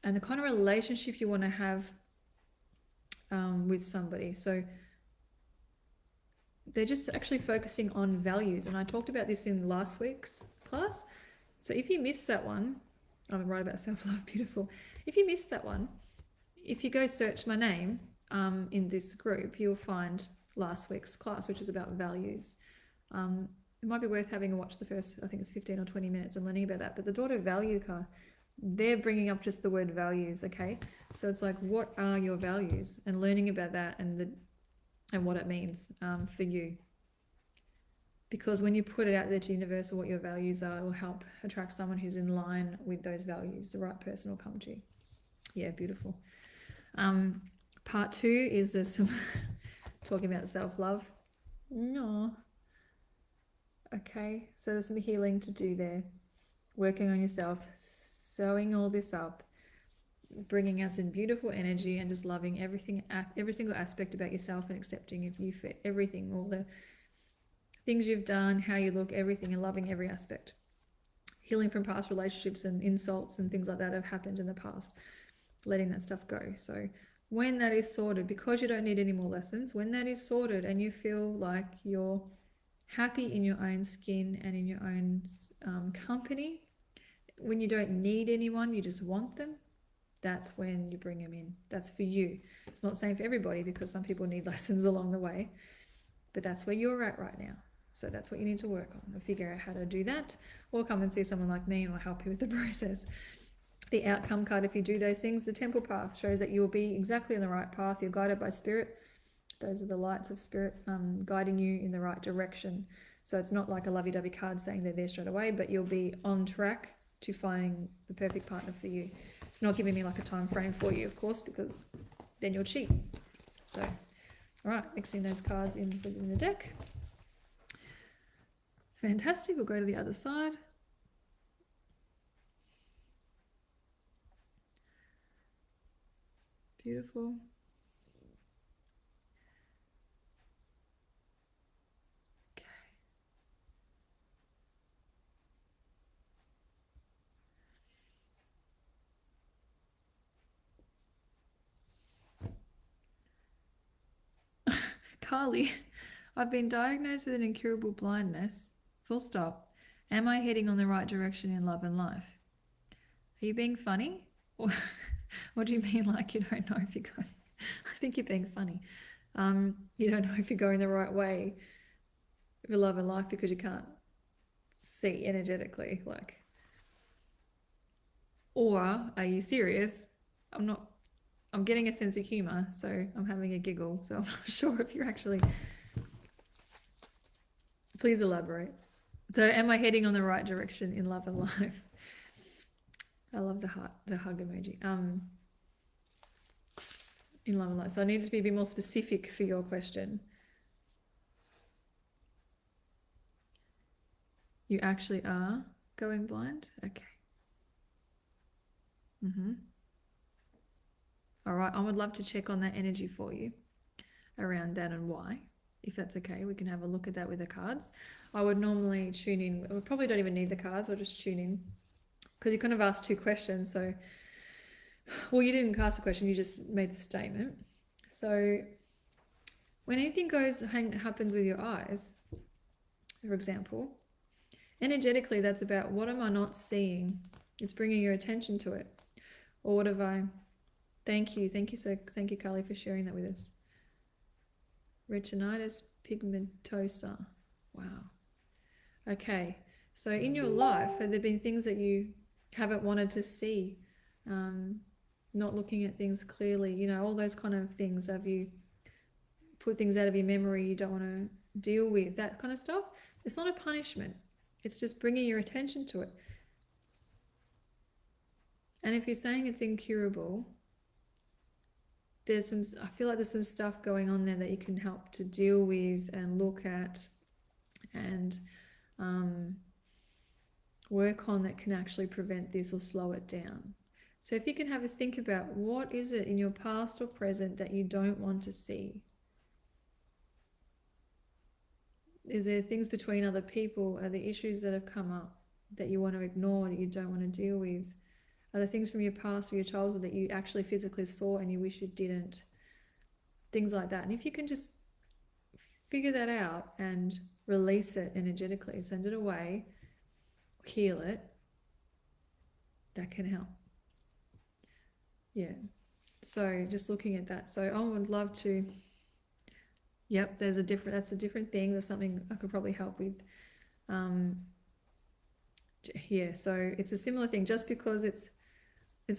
and the kind of relationship you want to have with somebody. So they're just actually focusing on values. And I talked about this in last week's class. So if you missed that one, I'm right about self-love, beautiful. If you missed that one, if you go search my name in this group, you'll find last week's class, which is about values. it might be worth having a watch the first, I think it's 15 or 20 minutes and learning about that. But the daughter value card, they're bringing up just the word values, okay? So it's like, what are your values? And learning about that and what it means for you. Because when you put it out there to universe what your values are, it will help attract someone who's in line with those values. The right person will come to you. Yeah, beautiful. Part 2 is there's some talking about self-love. No. Okay, so there's some healing to do there. Working on yourself, sewing all this up, bringing out some beautiful energy and just loving everything, every single aspect about yourself and accepting if you fit everything, all the things you've done, how you look, everything, and loving every aspect. Healing from past relationships and insults and things like that have happened in the past. Letting that stuff go. So when that is sorted, because you don't need any more lessons, when that is sorted and you feel like you're happy in your own skin and in your own company, when you don't need anyone, you just want them, that's when you bring them in. That's for you. It's not the same for everybody because some people need lessons along the way, but that's where you're at right now. So that's what you need to work on and figure out how to do that, or come and see someone like me and I'll help you with the process. The outcome card, if you do those things, the temple path shows that you will be exactly on the right path. You're guided by spirit. Those are the lights of spirit guiding you in the right direction. So it's not like a lovey-dovey card saying they're there straight away, but you'll be on track to finding the perfect partner for you. It's not giving me like a time frame for you, of course, because then you'll cheat. So, all right, mixing those cards in within the deck. Fantastic. We'll go to the other side. Beautiful. Okay. Carly, I've been diagnosed with an incurable blindness. Full stop. Am I heading on the right direction in love and life? Are you being funny? Or what do you mean like you don't know if you're going? I think you're being funny. You don't know if you're going the right way for love and life because you can't see energetically, like. Or are you serious? I'm getting a sense of humor, so I'm having a giggle, so I'm not sure if you're actually. Please elaborate. So am I heading on the right direction in love and life? I love the heart, the hug emoji. In love and life. So I need to be a bit more specific for your question. You actually are going blind? Okay. All right, I would love to check on that energy for you around that and why. If that's okay, we can have a look at that with the cards. I would normally tune in. We probably don't even need the cards. I'll just tune in because you kind of asked 2 questions. So, well, you didn't ask a question. You just made the statement. So when anything happens with your eyes, for example, energetically, that's about what am I not seeing? It's bringing your attention to it. Or what have I... Thank you, Carly, for sharing that with us. Retinitis pigmentosa. Wow. Okay, so in your life, have there been things that you haven't wanted to see? Not looking at things clearly, you know, all those kind of things. Have you put things out of your memory you don't want to deal with? That kind of stuff. It's not a punishment. It's just bringing your attention to it. And if you're saying it's incurable, I feel like there's some stuff going on there that you can help to deal with and look at and work on that can actually prevent this or slow it down. So if you can have a think about what is it in your past or present that you don't want to see? Is there things between other people? Are there issues that have come up that you want to ignore, that you don't want to deal with? Are there things from your past or your childhood that you actually physically saw and you wish you didn't? Things like that. And if you can just figure that out and release it energetically, send it away, heal it, that can help. Yeah. So just looking at that. So I would love to, yep, that's a different thing. There's something I could probably help with Yeah, so it's a similar thing. Just because it's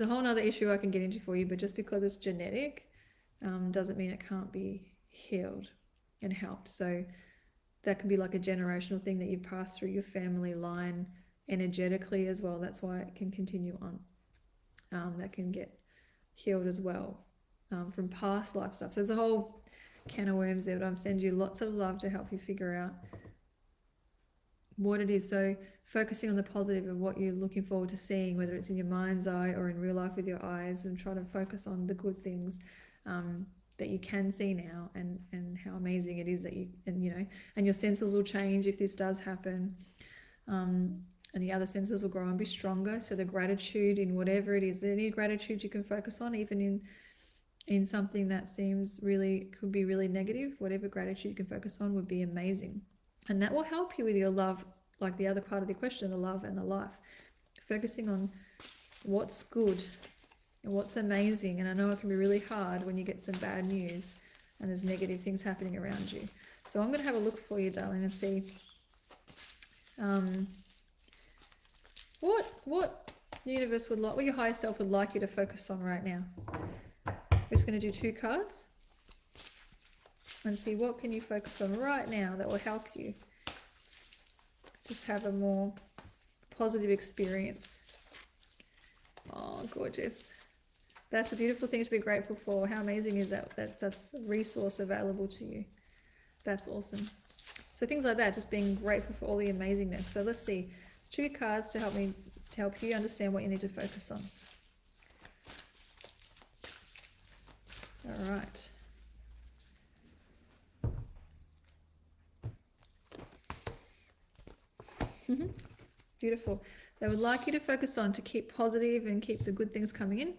a whole nother issue I can get into for you, but just because it's genetic doesn't mean it can't be healed and helped. So that can be like a generational thing that you pass through your family line energetically as well. That's why it can continue on. That can get healed as well from past life stuff. So there's a whole can of worms there, but I'm sending you lots of love to help you figure out what it is. So focusing on the positive of what you're looking forward to seeing, whether it's in your mind's eye or in real life with your eyes, and try to focus on the good things that you can see now, and how amazing it is that you, and you know, and your senses will change if this does happen, and the other senses will grow and be stronger. So the gratitude in whatever it is, any gratitude you can focus on, even in something that seems could be really negative, whatever gratitude you can focus on would be amazing. And that will help you with your love, like the other part of the question, the love and the life. Focusing on what's good and what's amazing. And I know it can be really hard when you get some bad news and there's negative things happening around you. So I'm going to have a look for you, darling, and see what the universe would like, what your higher self would like you to focus on right now. We're just going to do 2 cards and see what can you focus on right now that will help you just have a more positive experience. Oh, gorgeous. That's a beautiful thing to be grateful for. How amazing is that? That's a resource available to you. That's awesome. So things like that, just being grateful for all the amazingness. So let's see. It's 2 cards to help you understand what you need to focus on. All right. Beautiful. They would like you to focus on to keep positive and keep the good things coming in.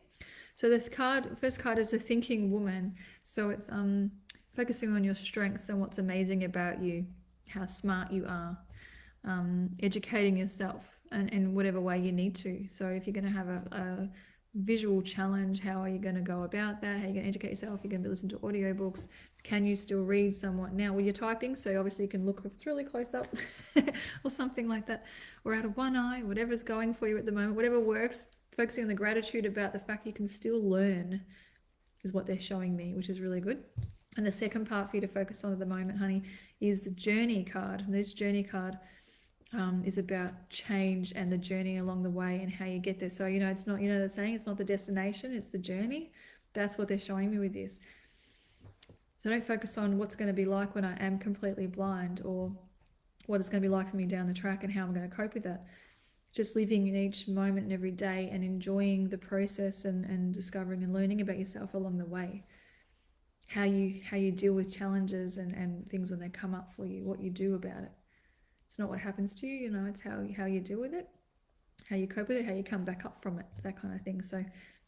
So the first card is the thinking woman. So it's focusing on your strengths and what's amazing about you, how smart you are, educating yourself in whatever way you need to. So if you're going to have a visual challenge, how are you going to go about that? How are you going to educate yourself? You're going to be listening to audiobooks. Can you still read somewhat now? Well, you're typing, so obviously you can look if it's really close up or something like that, or out of one eye, whatever's going for you at the moment, whatever works. Focusing on the gratitude about the fact you can still learn is what they're showing me, which is really good. And the second part for you to focus on at the moment, honey, is the journey card. And this journey card is about change and the journey along the way and how you get there. So, you know, it's not, you know, they're saying it's not the destination, it's the journey. That's what they're showing me with this. So don't focus on what's going to be like when I am completely blind, or what it's going to be like for me down the track and how I'm going to cope with that. Just living in each moment and every day and enjoying the process and discovering and learning about yourself along the way. How you deal with challenges and things when they come up for you, what you do about it. It's not what happens to you, you know, it's how you deal with it, how you cope with it, how you come back up from it, that kind of thing. So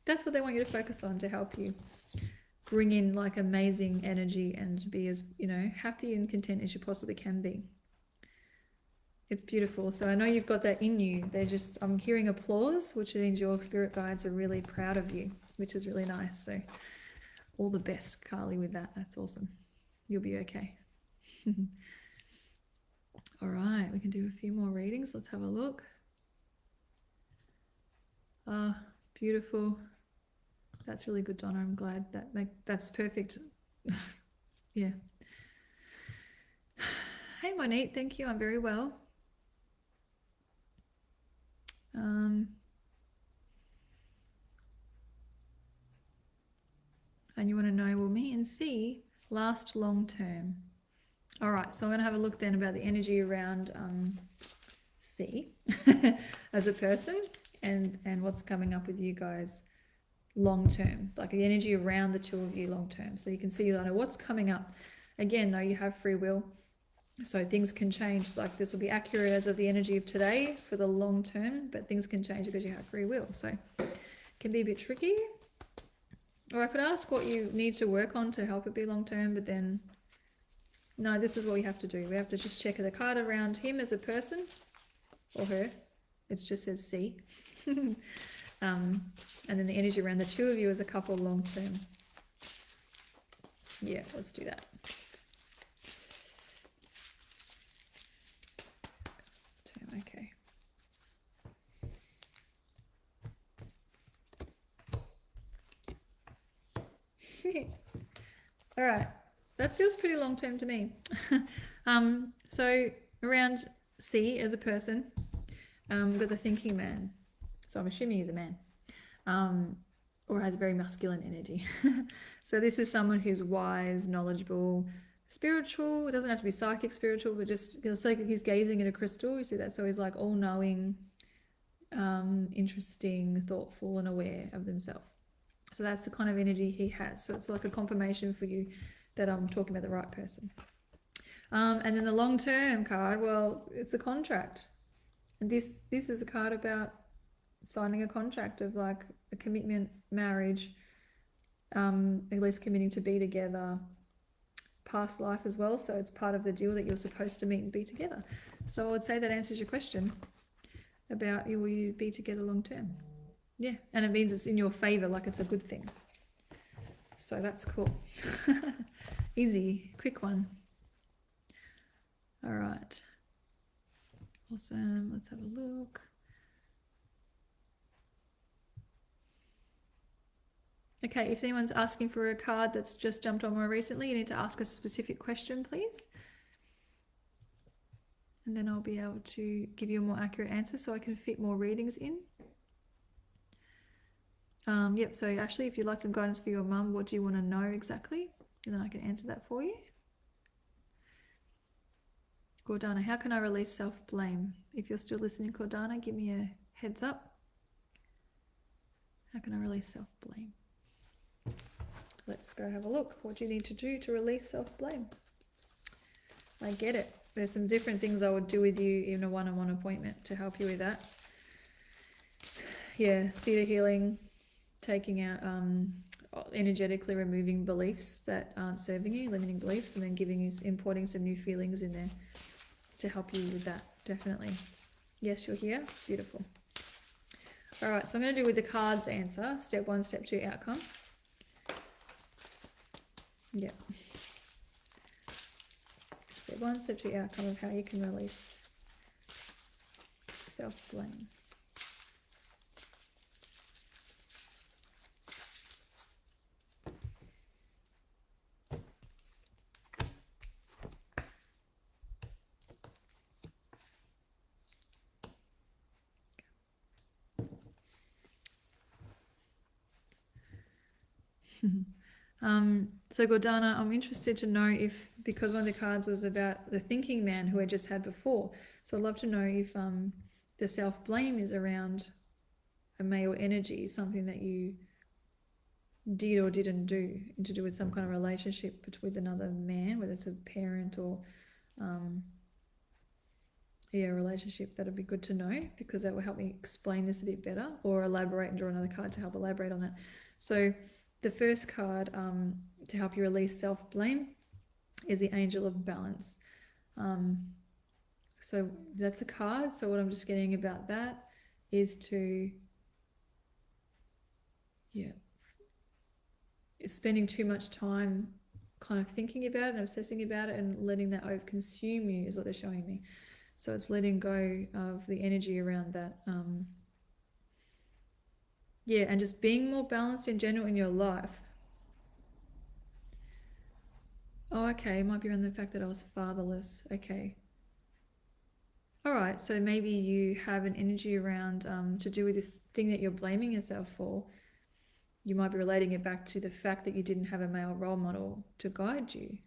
that's what they want you to focus on to help you bring in like amazing energy and be as, you know, happy and content as you possibly can be. It's beautiful. So I know you've got that in you. I'm hearing applause, which means your spirit guides are really proud of you, which is really nice. So all the best, Carly, with that. That's awesome. You'll be okay. All right, we can do a few more readings. Let's have a look. Beautiful. That's really good, Donna. I'm glad that's perfect. Yeah. Hey, Monique. Thank you. I'm very well. And you want to know, will me and C last long term? All right, so I'm going to have a look then about the energy around C as a person and what's coming up with you guys long term, like the energy around the 2 of you long term. So you can see that what's coming up. Again, though, you have free will, so things can change. Like this will be accurate as of the energy of today for the long term, but things can change because you have free will. So it can be a bit tricky. Or I could ask what you need to work on to help it be long term, but then no, this is what we have to do. We have to just check the card around him as a person or her. It just says C. And then the energy around the 2 of you as a couple long term. Yeah, let's do that. All right, that feels pretty long term to me. So around C as a person, we've got the thinking man. So I'm assuming he's a man, or has very masculine energy. So this is someone who's wise, knowledgeable, spiritual. It doesn't have to be psychic spiritual, but just, it's like he's gazing at a crystal. You see that? So he's like all knowing, interesting, thoughtful, and aware of themselves. So that's the kind of energy he has. So it's like a confirmation for you that I'm talking about the right person. And then the long-term card, well, it's a contract. And this is a card about signing a contract of like a commitment, marriage, at least committing to be together, past life as well. So it's part of the deal that you're supposed to meet and be together. So I would say that answers your question about will you be together long term. Yeah, and it means it's in your favor, like it's a good thing. So that's cool. Easy, quick one. All right. Awesome. Let's have a look. Okay, if anyone's asking for a card that's just jumped on more recently, you need to ask a specific question, please. And then I'll be able to give you a more accurate answer so I can fit more readings in. Yep, so actually, if you'd like some guidance for your mum, what do you want to know exactly? And then I can answer that for you. Gordana, how can I release self-blame? If you're still listening, Gordana, give me a heads up. How can I release self-blame? Let's go have a look. What do you need to do to release self-blame? I get it. There's some different things I would do with you in a one-on-one appointment to help you with that. Yeah, theta healing, taking out, energetically removing beliefs that aren't serving you, limiting beliefs, and then giving you, importing some new feelings in there to help you with that, definitely. Yes, you're here. Beautiful. All right, so I'm going to do with the cards answer, step 1, step 2, outcome. Yeah. Step 1, step 2, outcome of how you can release self-blame. So Gordana, I'm interested to know if, because one of the cards was about the thinking man who I just had before, so I'd love to know if the self-blame is around a male energy, something that you did or didn't do, and to do with some kind of relationship with another man, whether it's a parent or a relationship. That'd be good to know, because that will help me explain this a bit better, or elaborate and draw another card to help elaborate on that. So the first card to help you release self-blame is the Angel of Balance. So that's a card. So what I'm just getting about that is to, spending too much time kind of thinking about it and obsessing about it and letting that over-consume you is what they're showing me. So it's letting go of the energy around that. And just being more balanced in general in your life. Oh, okay, it might be around the fact that I was fatherless. Okay. All right, so maybe you have an energy around to do with this thing that you're blaming yourself for. You might be relating it back to the fact that you didn't have a male role model to guide you.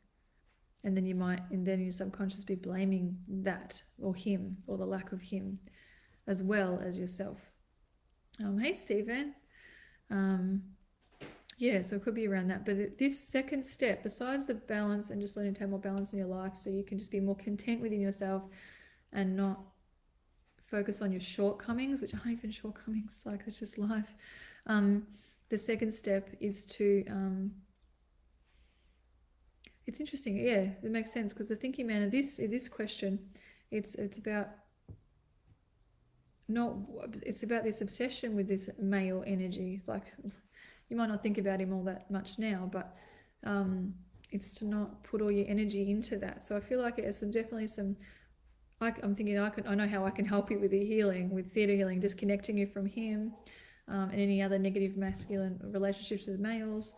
And then you might, and then your subconscious be blaming that or him or the lack of him as well as yourself. Hey, Stephen. So it could be around that. But this second step, besides the balance and just learning to have more balance in your life so you can just be more content within yourself and not focus on your shortcomings, which aren't even shortcomings, like it's just life. The second step is to, it's interesting, it makes sense, because the thinking man, in this question, it's about this obsession with this male energy. It's like, you might not think about him all that much now, but it's to not put all your energy into that. So I feel like there's definitely some, I'm thinking I know how I can help you with the healing, with theta healing, disconnecting you from him and any other negative masculine relationships with males,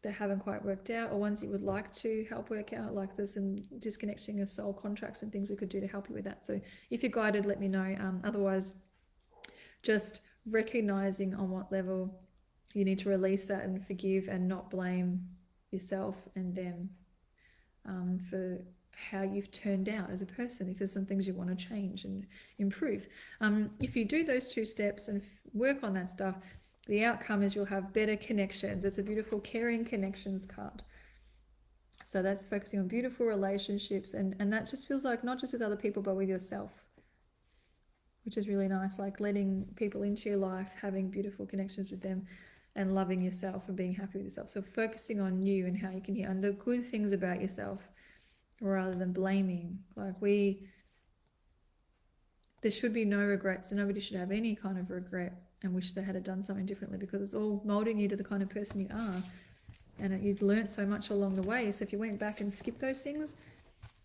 that haven't quite worked out, or ones you would like to help work out. Like there's some disconnecting of soul contracts and things we could do to help you with that. So if you're guided, let me know. Otherwise, just recognizing on what level you need to release that and forgive and not blame yourself and them for how you've turned out as a person. If there's some things you want to change and improve, if you do those 2 steps and work on that stuff, the outcome is you'll have better connections. It's a beautiful caring connections card. So that's focusing on beautiful relationships, and that just feels like not just with other people but with yourself, which is really nice. Like letting people into your life, having beautiful connections with them, and loving yourself and being happy with yourself. So focusing on you and how you can heal and the good things about yourself rather than blaming. Like there should be no regrets, and nobody should have any kind of regret and wish they had done something differently, because it's all molding you to the kind of person you are, and you've learned so much along the way. So if you went back and skipped those things,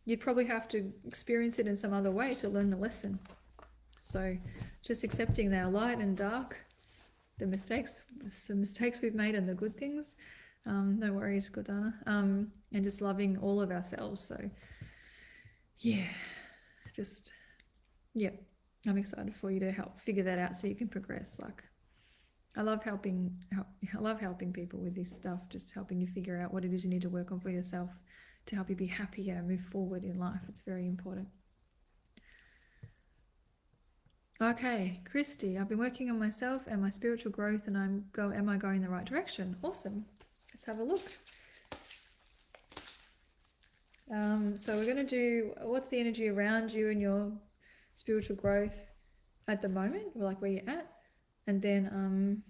you'd probably have to experience it in some other way to learn the lesson. So just accepting our light and dark, some mistakes we've made and the good things. No worries, Gordana. And just loving all of ourselves. So yeah, I'm excited for you to help figure that out so you can progress. Like I love helping people with this stuff, just helping you figure out what it is you need to work on for yourself to help you be happier and move forward in life. It's very important. Okay, Christy, I've been working on myself and my spiritual growth, and am I going in the right direction? Awesome. Let's have a look. So we're going to do what's the energy around you and your spiritual growth at the moment, like where you're at, and then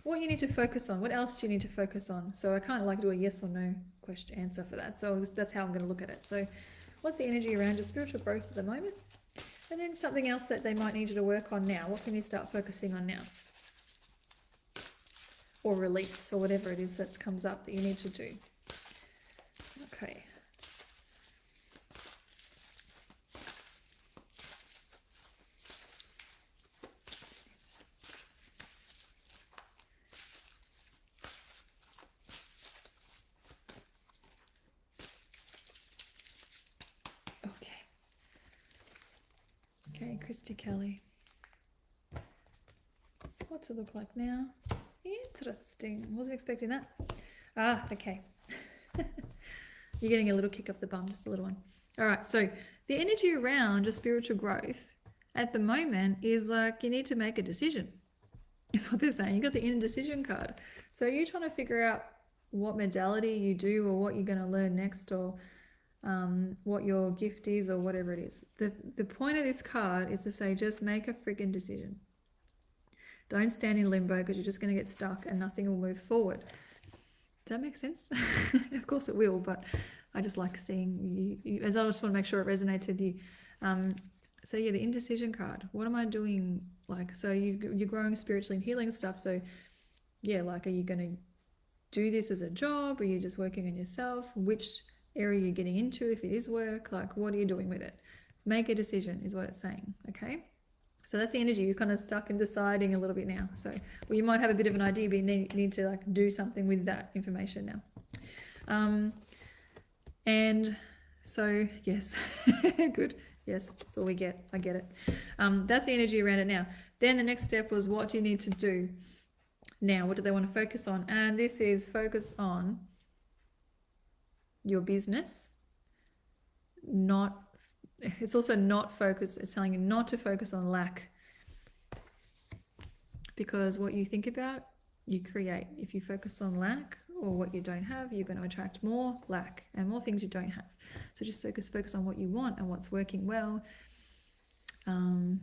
what you need to focus on. What else do you need to focus on? So I can't like do a yes or no question answer for that. So that's how I'm going to look at it. So what's the energy around your spiritual growth at the moment? And then something else that they might need you to work on now. What can you start focusing on now? Or release, or whatever it is that comes up that you need to do. Okay. Okay, Christy Kelly. What's it look like now? Interesting. Wasn't expecting that. Okay. You're getting a little kick up the bum, just a little one. All right, so the energy around your spiritual growth at the moment is like you need to make a decision. Is what they're saying. You got the indecision card. So you're trying to figure out what modality you do, or what you're going to learn next, or what your gift is, or whatever it is. The point of this card is to say, just make a freaking decision. Don't stand in limbo, because you're just going to get stuck and nothing will move forward. Does that make sense? Of course it will, but I just like seeing you, as I just want to make sure it resonates with you. So yeah, the indecision card. What am I doing? Like, so you're growing spiritually and healing stuff. So yeah, like, are you going to do this as a job? Are you just working on yourself? Which area you're getting into, if it is work, like what are you doing with it? Make a decision is what it's saying. Okay, so that's the energy. You're kind of stuck in deciding a little bit now. So well, you might have a bit of an idea, but you need to like do something with that information now. And so yes. Good. Yes, that's all we get. I get it. That's the energy around it now. Then the next step was, what do you need to do now? What do they want to focus on? And this is focus on your business. It's also not focus. It's telling you not to focus on lack, because what you think about, you create. If you focus on lack or what you don't have, you're going to attract more lack and more things you don't have. So just focus on what you want and what's working well. The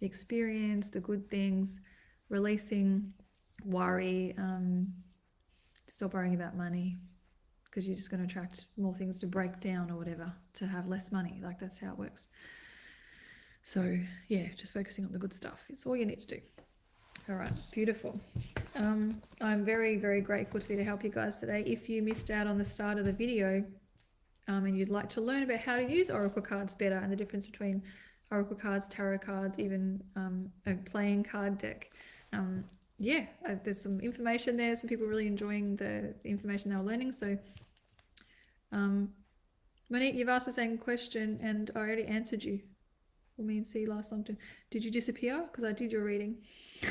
experience, the good things, releasing worry, stop worrying about money, because you're just going to attract more things to break down or whatever, to have less money. Like, that's how it works. So yeah, just focusing on the good stuff. It's all you need to do. All right, beautiful. I'm very, very grateful to be to help you guys today. If you missed out on the start of the video and you'd like to learn about how to use Oracle cards better and the difference between Oracle cards, tarot cards, even a playing card deck, yeah, there's some information there. Some people really enjoying the information they were learning. So, Monique, you've asked the same question and I already answered you. For me and see last time. Did you disappear? Because I did your reading. So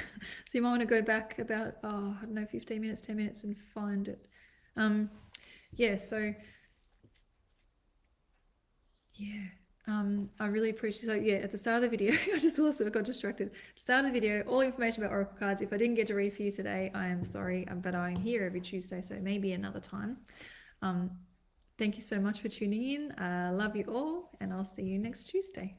you might want to go back about, I don't know, 15 minutes, 10 minutes and find it. Yeah, so yeah. I really appreciate, so yeah, at the start of the video, I just also got distracted. At the start of the video, all information about Oracle cards. If I didn't get to read for you today, I am sorry, but I'm here every Tuesday, so maybe another time. Thank you so much for tuning in. Love you all, and I'll see you next Tuesday.